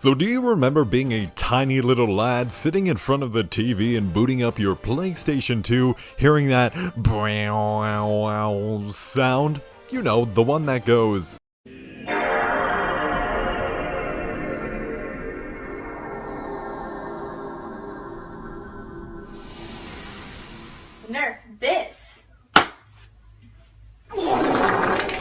So do you remember being a tiny little lad sitting in front of the TV and booting up your PlayStation 2, hearing that sound? You know, the one that goes... Nerf this.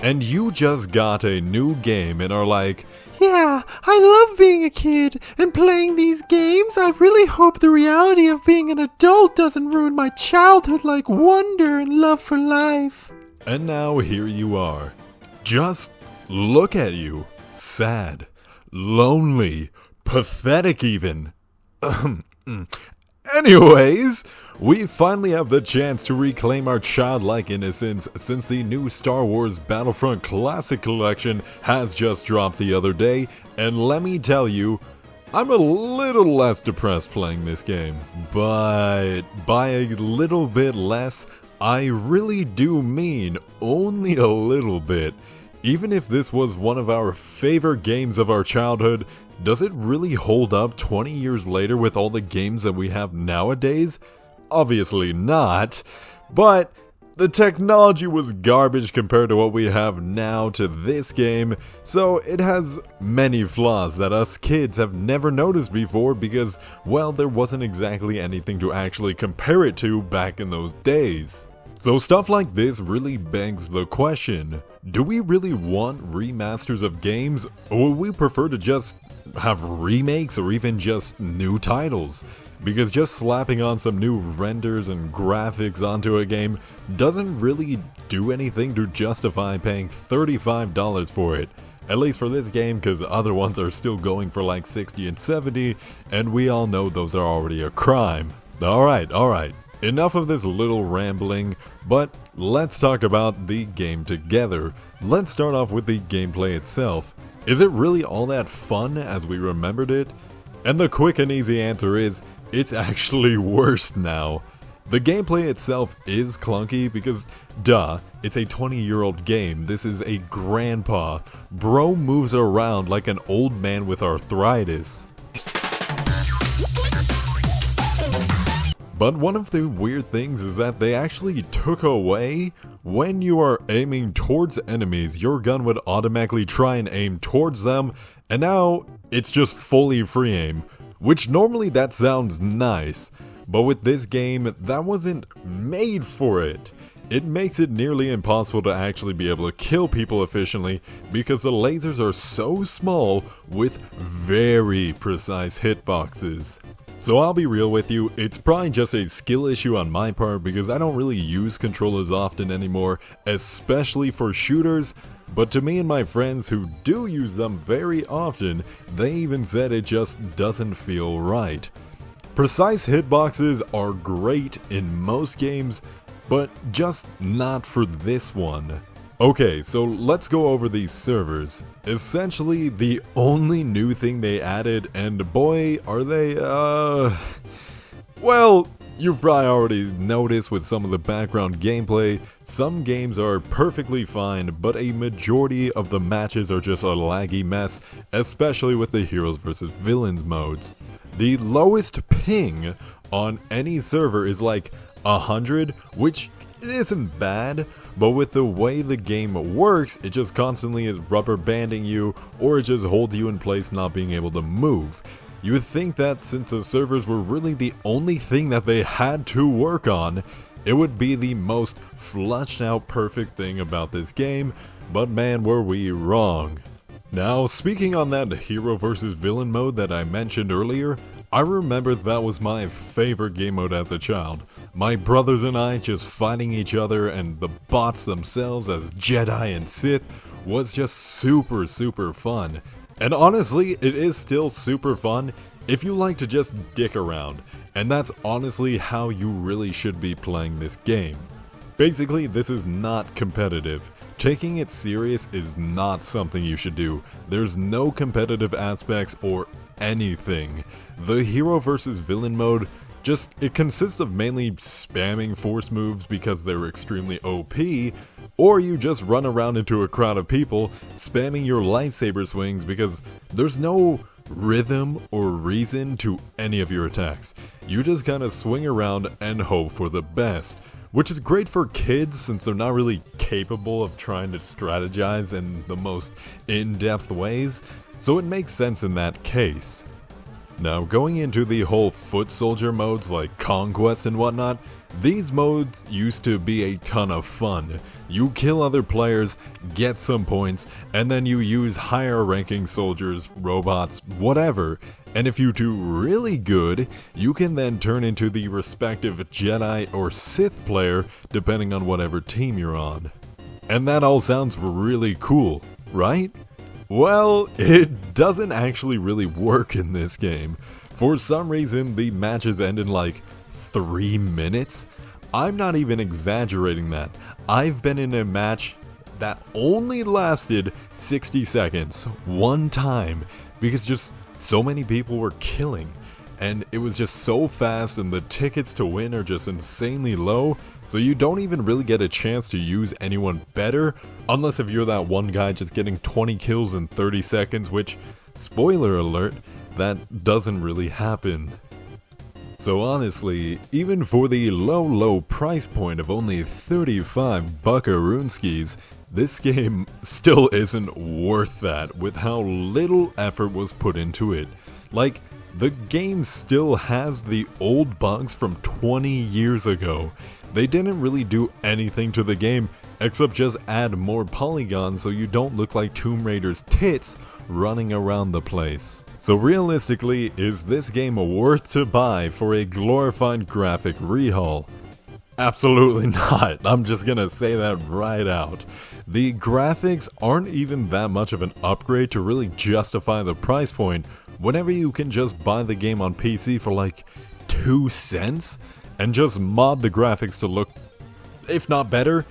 And you just got a new game and are like, Yeah, I love being a kid and playing these games. I really hope the reality of being an adult doesn't ruin my childhood like wonder and love for life. and now here you are. Just look at you. Sad, lonely, pathetic even. Anyways, we finally have the chance to reclaim our childlike innocence since the new Star Wars Battlefront Classic Collection has just dropped the other day, and let me tell you, I'm a little less depressed playing this game, but by a little bit less, I really do mean only a little bit. Even if this was one of our favorite games of our childhood, does it really hold up 20 years later with all the games that we have nowadays? Obviously not, but the technology was garbage compared to what we have now to this game, so it has many flaws that us kids have never noticed before because, well, there wasn't exactly anything to actually compare it to back in those days. So stuff like this really begs the question, do we really want remasters of games, or would we prefer to just have remakes or even just new titles? Because just slapping on some new renders and graphics onto a game doesn't really do anything to justify paying $35 for it. At least for this game, because other ones are still going for like 60 and 70, and we all know those are already a crime. Alright. Enough of this little rambling, but let's talk about the game together. Let's start off with the gameplay itself. Is it really all that fun as we remembered it? And the quick and easy answer is, it's actually worse now. The gameplay itself is clunky because, duh, it's a 20-year-old game. This is a grandpa. Bro moves around like an old man with arthritis. But one of the weird things is that they actually took away, when you are aiming towards enemies, your gun would automatically try and aim towards them, and now it's just fully free aim, which normally that sounds nice, but with this game, that wasn't made for it. It makes it nearly impossible to actually be able to kill people efficiently because the lasers are so small with very precise hitboxes. So I'll be real with you, it's probably just a skill issue on my part because I don't really use controllers often anymore, especially for shooters, but to me and my friends who do use them very often, they even said it just doesn't feel right. Precise hitboxes are great in most games, but just not for this one. Okay, so let's go over these servers. Essentially, the only new thing they added, and boy, are they, well, you've probably already noticed with some of the background gameplay, some games are perfectly fine, but a majority of the matches are just a laggy mess, especially with the heroes versus villains modes. The lowest ping on any server is like 100, which it isn't bad, but with the way the game works, it just constantly is rubber banding you, or it just holds you in place not being able to move. You would think that since the servers were really the only thing that they had to work on, it would be the most flushed out perfect thing about this game, but man were we wrong. Now, speaking on that hero versus villain mode that I mentioned earlier, I remember that was my favorite game mode as a child. My brothers and I just fighting each other and the bots themselves as Jedi and Sith was just super fun. And honestly, it is still super fun if you like to just dick around, and that's honestly how you really should be playing this game. Basically, this is not competitive. Taking it serious is not something you should do. There's no competitive aspects or anything. The hero versus villain mode, it consists of mainly spamming force moves because they're extremely OP, or you just run around into a crowd of people spamming your lightsaber swings because there's no rhythm or reason to any of your attacks. You just kind of swing around and hope for the best, which is great for kids since they're not really capable of trying to strategize in the most in-depth ways, so it makes sense in that case. Now, going into the whole foot soldier modes like Conquest and whatnot, these modes used to be a ton of fun. You kill other players, get some points, and then you use higher ranking soldiers, robots, whatever, and if you do really good, you can then turn into the respective Jedi or Sith player depending on whatever team you're on. And that all sounds really cool, right? Well, it doesn't actually really work in this game. For some reason, the matches end in like 3 minutes? I'm not even exaggerating that. I've been in a match that only lasted 60 seconds one time because just so many people were killing. And it was just so fast and the tickets to win are just insanely low, so you don't even really get a chance to use anyone better unless if you're that one guy just getting 20 kills in 30 seconds, which, spoiler alert, that doesn't really happen. So honestly, even for the low price point of only 35 buckaroonskis, this game still isn't worth that with how little effort was put into it. Like, the game still has the old bugs from 20 years ago. They didn't really do anything to the game except just add more polygons so you don't look like Tomb Raider's tits running around the place. So realistically, is this game worth to buy for a glorified graphic rehaul? Absolutely not. I'm just gonna say that right out. The graphics aren't even that much of an upgrade to really justify the price point whenever you can just buy the game on PC for like 2 cents and just mod the graphics to look, if not better,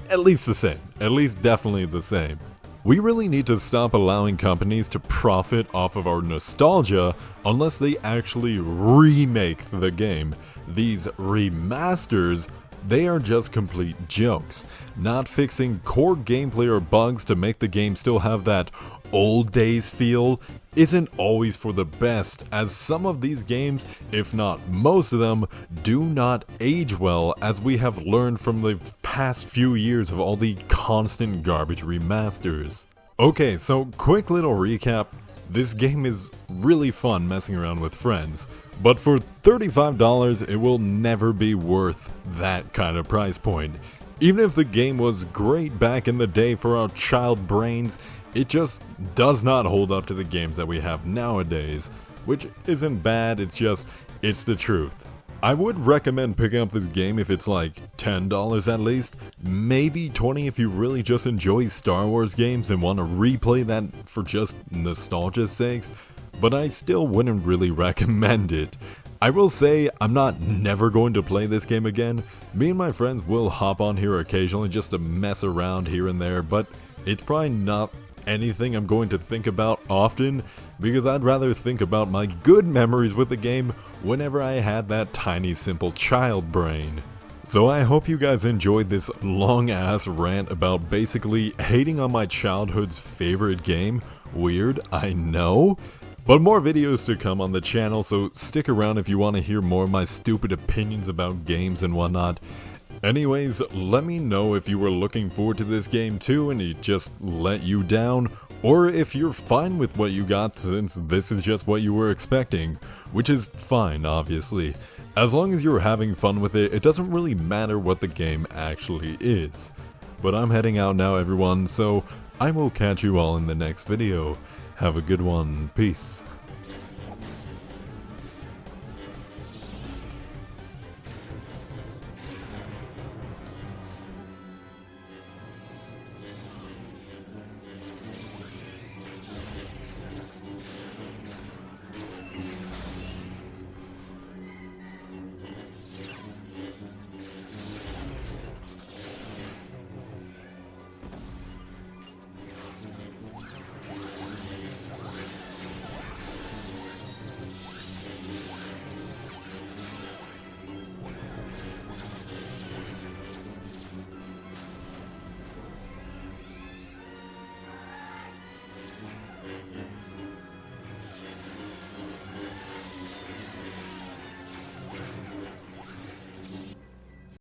at least the same. At least definitely the same. We really need to stop allowing companies to profit off of our nostalgia unless they actually remake the game. These remasters, they are just complete jokes. Not fixing core gameplay or bugs to make the game still have that old days feel isn't always for the best, as some of these games, if not most of them, do not age well, as we have learned from the past few years of all the constant garbage remasters. Okay, so quick little recap. This game is really fun messing around with friends, but for $35 it will never be worth that kind of price point. Even if the game was great back in the day for our child brains, it just does not hold up to the games that we have nowadays, which isn't bad, it's the truth. I would recommend picking up this game if it's like $10 at least, maybe $20 if you really just enjoy Star Wars games and want to replay that for just nostalgia's sakes, but I still wouldn't really recommend it. I will say I'm not never going to play this game again. Me and my friends will hop on here occasionally just to mess around here and there, but it's probably not anything I'm going to think about often, because I'd rather think about my good memories with the game whenever I had that tiny simple child brain. So I hope you guys enjoyed this long ass rant about basically hating on my childhood's favorite game. Weird, I know. But more videos to come on the channel, so stick around if you want to hear more of my stupid opinions about games and whatnot. Anyways, let me know if you were looking forward to this game too and it just let you down, or if you're fine with what you got since this is just what you were expecting, which is fine obviously. As long as you're having fun with it, it doesn't really matter what the game actually is. But I'm heading out now everyone, so I will catch you all in the next video. Have a good one. Peace.